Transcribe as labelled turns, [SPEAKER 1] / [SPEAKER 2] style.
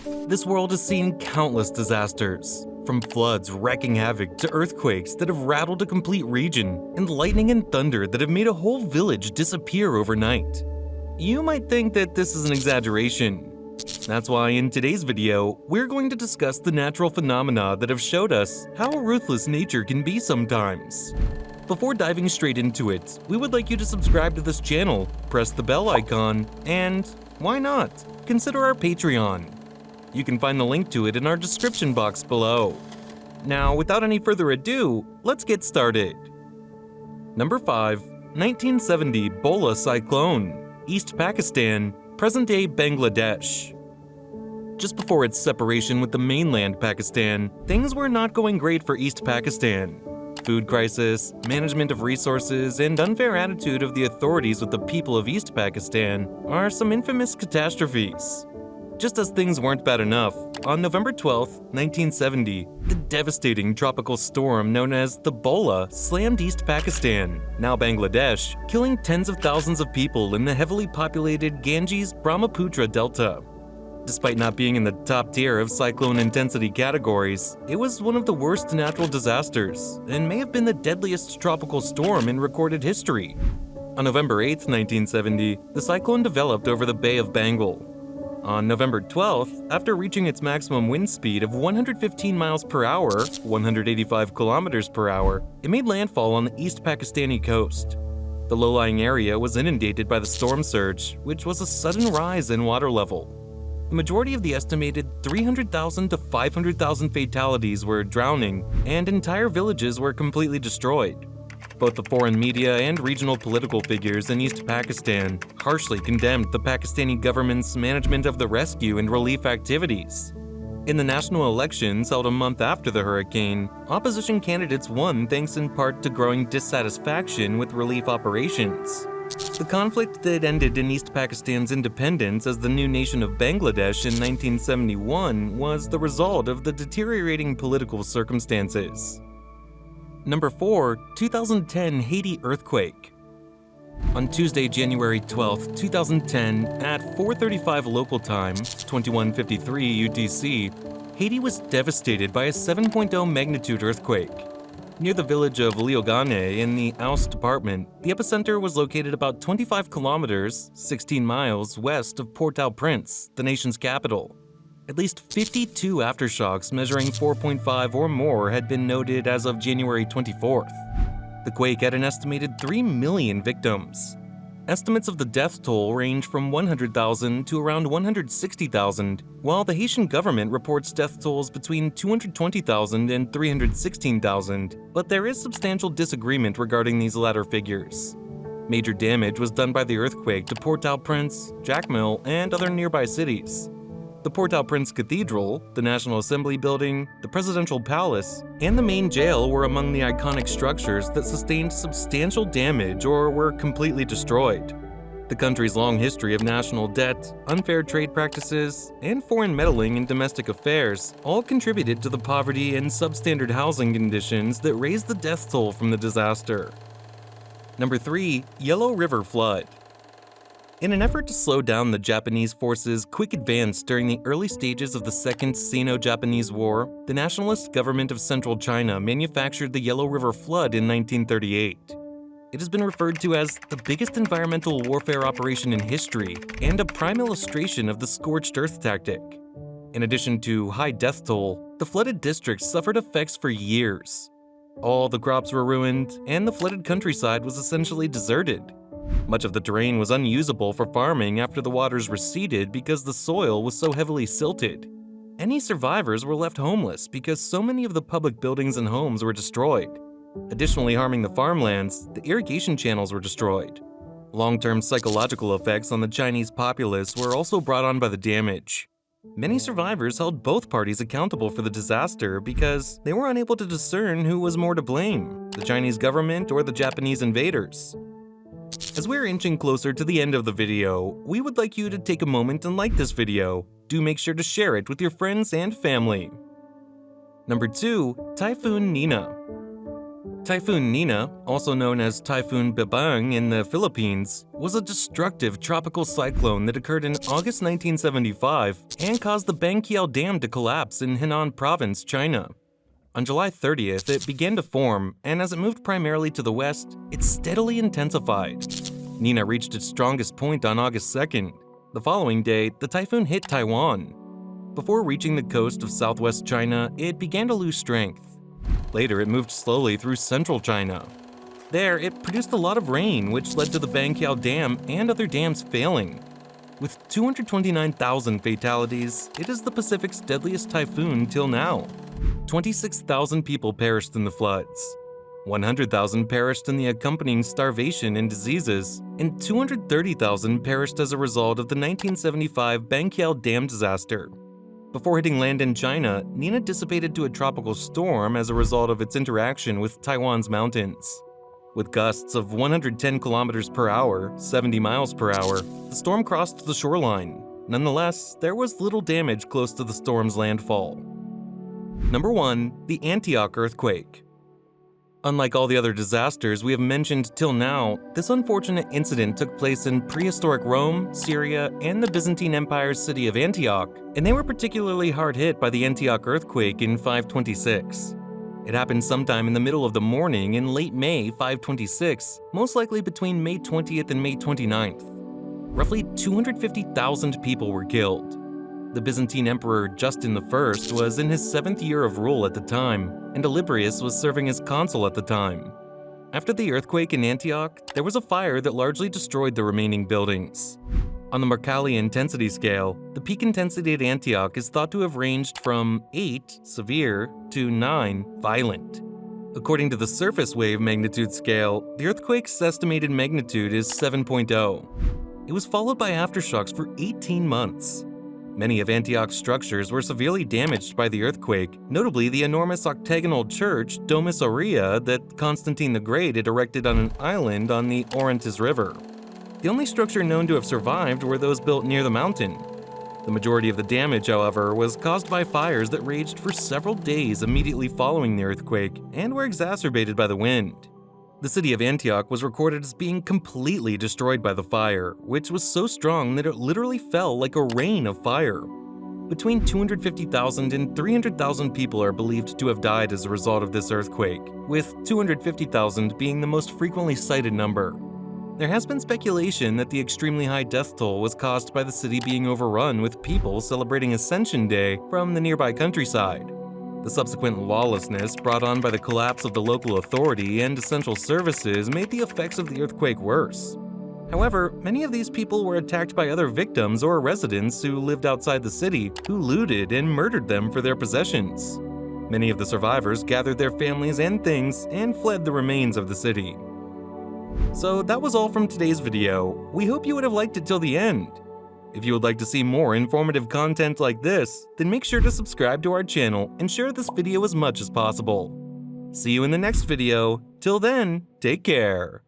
[SPEAKER 1] This world has seen countless disasters, from floods wreaking havoc to earthquakes that have rattled a complete region, and lightning and thunder that have made a whole village disappear overnight. You might think that this is an exaggeration. That's why in today's video, we're going to discuss the natural phenomena that have showed us how ruthless nature can be sometimes. Before diving straight into it, we would like you to subscribe to this channel, press the bell icon, and, why not, consider our Patreon. You can find the link to it in our description box below. Now, without any further ado, let's get started. Number 5. 1970 BHOLA Cyclone, East Pakistan, present-day Bangladesh. Just before its separation with the mainland Pakistan, things were not going great for East Pakistan. Food crisis, management of resources, and unfair attitude of the authorities with the people of East Pakistan are some infamous catastrophes. Just as things weren't bad enough, on November 12, 1970, the devastating tropical storm known as the BHOLA slammed East Pakistan, now Bangladesh, killing tens of thousands of people in the heavily populated Ganges-Brahmaputra Delta. Despite not being in the top tier of cyclone intensity categories, it was one of the worst natural disasters and may have been the deadliest tropical storm in recorded history. On November 8, 1970, the cyclone developed over the Bay of Bengal. On November 12th, after reaching its maximum wind speed of 115 miles per hour, 185 kilometers per hour, it made landfall on the East Pakistani coast. The low-lying area was inundated by the storm surge, which was a sudden rise in water level. The majority of the estimated 300,000 to 500,000 fatalities were drowning, and entire villages were completely destroyed. Both the foreign media and regional political figures in East Pakistan harshly condemned the Pakistani government's management of the rescue and relief activities. In the national elections held a month after the hurricane, opposition candidates won thanks in part to growing dissatisfaction with relief operations. The conflict that ended in East Pakistan's independence as the new nation of Bangladesh in 1971 was the result of the deteriorating political circumstances. Number 4. 2010 Haiti Earthquake. On Tuesday, January 12, 2010, at 4:35 local time, 21:53 UTC, Haiti was devastated by a 7.0 magnitude earthquake. Near the village of Liogane in the Aus department, the epicenter was located about 25 kilometers, 16 miles west of Port-au-Prince, the nation's capital. At least 52 aftershocks measuring 4.5 or more had been noted as of January 24th. The quake had an estimated 3 million victims. Estimates of the death toll range from 100,000 to around 160,000, while the Haitian government reports death tolls between 220,000 and 316,000, but there is substantial disagreement regarding these latter figures. Major damage was done by the earthquake to Port-au-Prince, Jacmel, and other nearby cities. The Port-au-Prince Cathedral, the National Assembly Building, the Presidential Palace, and the main jail were among the iconic structures that sustained substantial damage or were completely destroyed. The country's long history of national debt, unfair trade practices, and foreign meddling in domestic affairs all contributed to the poverty and substandard housing conditions that raised the death toll from the disaster. Number 3. Yellow River Flood. In an effort to slow down the Japanese forces' quick advance during the early stages of the Second Sino-Japanese War, the nationalist government of central China manufactured the Yellow River Flood in 1938. It has been referred to as the biggest environmental warfare operation in history and a prime illustration of the scorched earth tactic. In addition to high death toll, the flooded districts suffered effects for years. All the crops were ruined, and the flooded countryside was essentially deserted. Much of the terrain was unusable for farming after the waters receded because the soil was so heavily silted. Any survivors were left homeless because so many of the public buildings and homes were destroyed. Additionally harming the farmlands, the irrigation channels were destroyed. Long-term psychological effects on the Chinese populace were also brought on by the damage. Many survivors held both parties accountable for the disaster because they were unable to discern who was more to blame, the Chinese government or the Japanese invaders. As we're inching closer to the end of the video, we would like you to take a moment and like this video. Do make sure to share it with your friends and family. Number 2. Typhoon Nina. Typhoon Nina, also known as Typhoon Bebang in the Philippines, was a destructive tropical cyclone that occurred in August 1975 and caused the BANQIAO Dam to collapse in Henan Province, China. On July 30th, it began to form, and as it moved primarily to the west, it steadily intensified. Nina reached its strongest point on August 2nd. The following day, the typhoon hit Taiwan. Before reaching the coast of southwest China, it began to lose strength. Later, it moved slowly through central China. There, it produced a lot of rain, which led to the BANQIAO Dam and other dams failing. With 229,000 fatalities, it is the Pacific's deadliest typhoon till now. 26,000 people perished in the floods. 100,000 perished in the accompanying starvation and diseases, and 230,000 perished as a result of the 1975 BANQIAO Dam disaster. Before hitting land in China, Nina dissipated to a tropical storm as a result of its interaction with Taiwan's mountains. With gusts of 110 kilometers per hour, 70 miles per hour, the storm crossed the shoreline. Nonetheless, there was little damage close to the storm's landfall. Number 1. The Antioch earthquake. Unlike all the other disasters we have mentioned till now, this unfortunate incident took place in prehistoric Rome, Syria, and the Byzantine Empire's city of Antioch, and they were particularly hard hit by the Antioch earthquake in 526. It happened sometime in the middle of the morning in late May 526, most likely between May 20th and May 29th. Roughly 250,000 people were killed. The Byzantine Emperor Justin I was in his 7th year of rule at the time, and Olybrius was serving as consul at the time. After the earthquake in Antioch, there was a fire that largely destroyed the remaining buildings. On the Mercalli intensity scale, the peak intensity at Antioch is thought to have ranged from 8, severe, to 9, violent. According to the surface wave magnitude scale, the earthquake's estimated magnitude is 7.0. It was followed by aftershocks for 18 months. Many of Antioch's structures were severely damaged by the earthquake, notably the enormous octagonal church Domus Aurea that Constantine the Great had erected on an island on the Orontes River. The only structure known to have survived were those built near the mountain. The majority of the damage, however, was caused by fires that raged for several days immediately following the earthquake and were exacerbated by the wind. The city of Antioch was recorded as being completely destroyed by the fire, which was so strong that it literally fell like a rain of fire. Between 250,000 and 300,000 people are believed to have died as a result of this earthquake, with 250,000 being the most frequently cited number. There has been speculation that the extremely high death toll was caused by the city being overrun with people celebrating Ascension Day from the nearby countryside. The subsequent lawlessness brought on by the collapse of the local authority and essential services made the effects of the earthquake worse. However, many of these people were attacked by other victims or residents who lived outside the city, who looted and murdered them for their possessions. Many of the survivors gathered their families and things and fled the remains of the city. So that was all from today's video. We hope you would have liked it till the end. If you would like to see more informative content like this, then make sure to subscribe to our channel and share this video as much as possible. See you in the next video. Till then, take care.